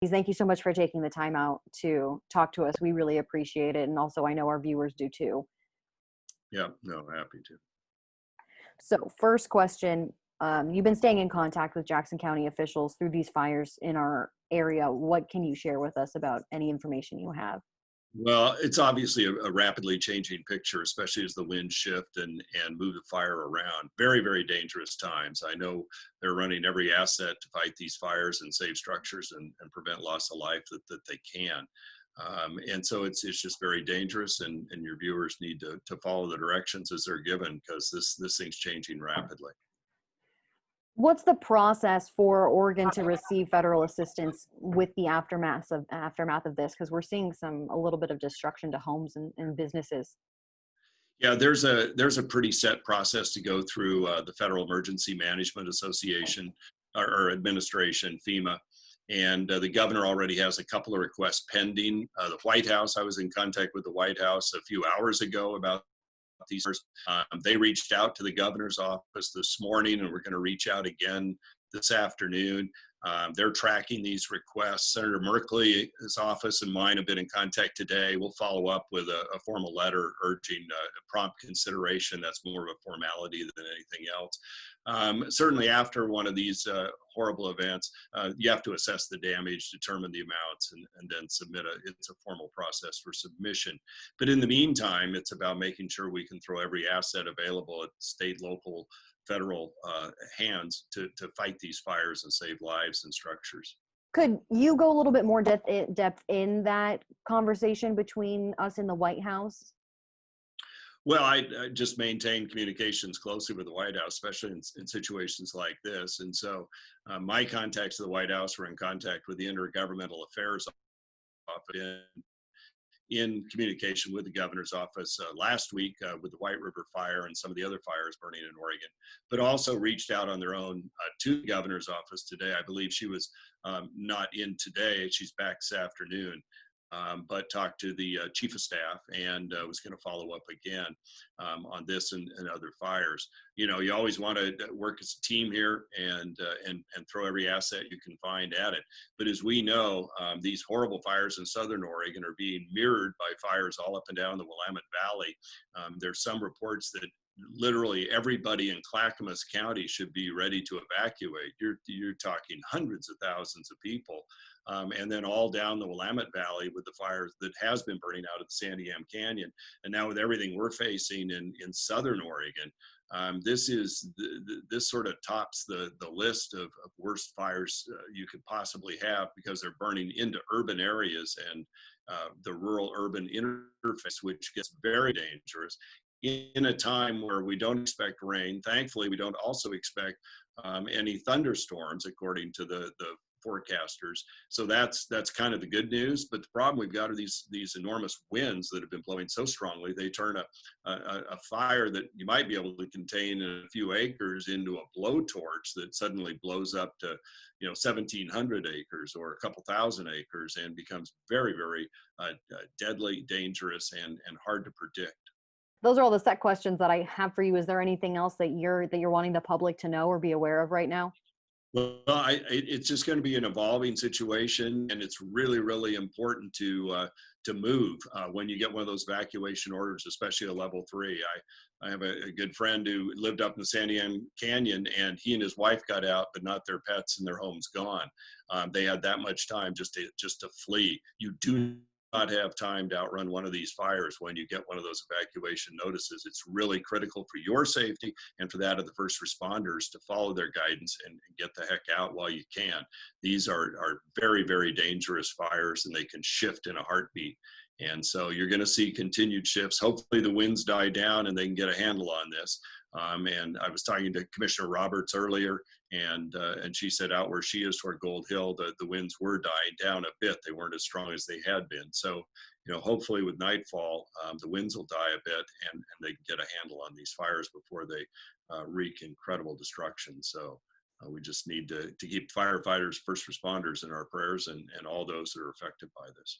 Thank you so much for taking the time out to talk to us. We really appreciate it. And also, I know our viewers do too. Yeah, no, happy to. So, first question, you've been staying in contact with Jackson County officials through these fires in our area. What can you share with us about any information you have? Well, it's obviously a rapidly changing picture, especially as the winds shift and move the fire around. Very, very dangerous times. I know they're running every asset to fight these fires and save structures and prevent loss of life that they can. And so it's just very dangerous, and your viewers need to follow the directions as they're given, because this thing's changing rapidly. What's the process for Oregon to receive federal assistance with the aftermath of this? Because we're seeing a little bit of destruction to homes and businesses. Yeah, there's a pretty set process to go through the Federal Emergency Management Association or Administration, FEMA, and the governor already has a couple of requests pending. The White House, I was in contact with the White House a few hours ago about these. They reached out to the governor's office this morning, and we're going to reach out again this afternoon. They're tracking these requests. Senator Merkley's office and mine have been in contact today. We'll follow up with a formal letter urging prompt consideration. That's more of a formality than anything else. Certainly after one of these horrible events, you have to assess the damage, determine the amounts, and then submit it's a formal process for submission. But in the meantime, it's about making sure we can throw every asset available at state, local, federal hands to fight these fires and save lives and structures. Could you go a little bit more depth in that conversation between us and the White House? Well, I just maintain communications closely with the White House, especially in situations like this. And so my contacts at the White House were in contact with the Intergovernmental Affairs Office in communication with the governor's office last week with the White River fire and some of the other fires burning in Oregon, but also reached out on their own to the governor's office today. I believe she was not in today. She's back this afternoon. But talked to the chief of staff and was going to follow up again on this and other fires. You know, you always want to work as a team here and throw every asset you can find at it. But as we know, these horrible fires in southern Oregon are being mirrored by fires all up and down the Willamette Valley. There's some reports that literally everybody in Clackamas County should be ready to evacuate. You're talking hundreds of thousands of people. And then all down the Willamette Valley with the fires that has been burning out of the Sandiam Canyon. And now with everything we're facing in southern Oregon, this sort of tops the list of worst fires you could possibly have, because they're burning into urban areas and the rural-urban interface, which gets very dangerous in a time where we don't expect rain. Thankfully, we don't also expect any thunderstorms, according to the forecasters. So that's kind of the good news. But the problem we've got are these enormous winds that have been blowing so strongly. They turn a fire that you might be able to contain in a few acres into a blowtorch that suddenly blows up to 1,700 acres or a couple thousand acres and becomes very, very deadly, dangerous, and hard to predict. Those are all the set questions that I have for you. Is there anything else that you're wanting the public to know or be aware of right now? Well, it's just going to be an evolving situation, and it's really, really important to move when you get one of those evacuation orders, especially a level 3. I have a good friend who lived up in the Sandiam Canyon, and he and his wife got out, but not their pets, and their home's gone. They had that much time just to flee. You do not have time to outrun one of these fires when you get one of those evacuation notices. It's really critical for your safety and for that of the first responders to follow their guidance and get the heck out while you can. These are very, very dangerous fires, and they can shift in a heartbeat. And so you're going to see continued shifts. Hopefully the winds die down and they can get a handle on this. And I was talking to Commissioner Roberts earlier, and she said out where she is toward Gold Hill, the winds were dying down a bit. They weren't as strong as they had been. So, hopefully with nightfall, the winds will die a bit and they can get a handle on these fires before they wreak incredible destruction. So we just need to keep firefighters, first responders in our prayers, and all those that are affected by this.